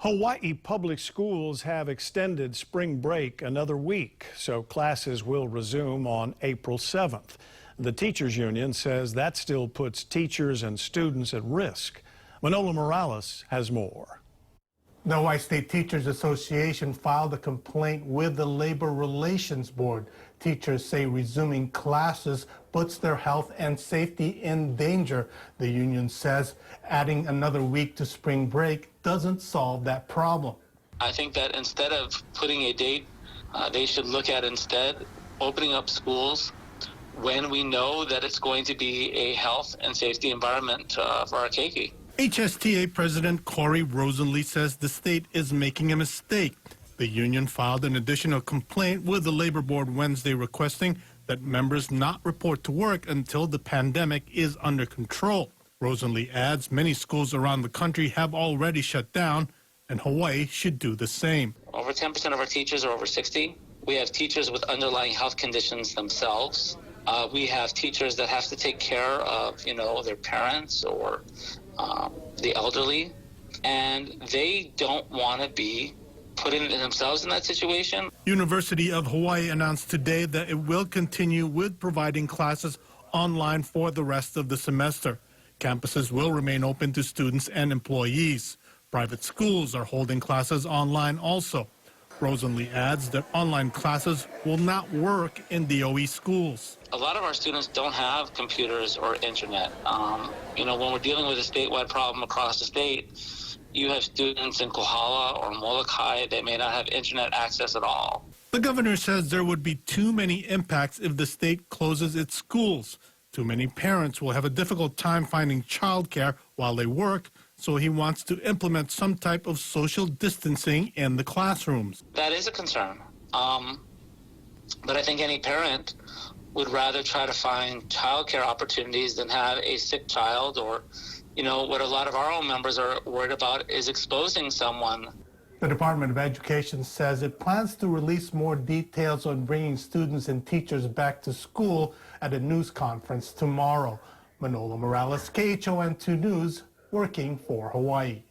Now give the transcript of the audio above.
Hawaii public schools have extended spring break another week, so classes will resume on April 7th. The teachers union says that still puts teachers and students at risk. Manola Morales has more. The Hawaii State Teachers Association filed a complaint with the Labor Relations Board. Teachers say resuming classes puts their health and safety in danger. The union says adding another week to spring break doesn't solve that problem. I think that instead of putting a date, they should look at instead opening up schools when we know that it's going to be a health and safety environment for our keiki. HSTA President Corey Rosenlee says the state is making a mistake. The union filed an additional complaint with the Labor Board Wednesday requesting that members not report to work until the pandemic is under control. Rosenlee adds many schools around the country have already shut down, and Hawaii should do the same. Over 10% of our teachers are over 60. We have teachers with underlying health conditions themselves. We have teachers that have to take care of, their parents or the elderly, and they don't want to be putting themselves in that situation. University of Hawaii announced today that it will continue with providing classes online for the rest of the semester. Campuses will remain open to students and employees. Private schools are holding classes online also. Rosenlee adds that online classes will not work in the OE schools. A lot of our students don't have computers or internet. When we're dealing with a statewide problem across the state, you have students in Kohala or Molokai that may not have internet access at all. The governor says there would be too many impacts if the state closes its schools. Too many parents will have a difficult time finding childcare while they work, so he wants to implement some type of social distancing in the classrooms. That is a concern. But I think any parent would rather try to find childcare opportunities than have a sick child or, what a lot of our own members are worried about is exposing someone. The Department of Education says it plans to release more details on bringing students and teachers back to school at a news conference tomorrow. Manola Morales, KHON2 News, working for Hawaii.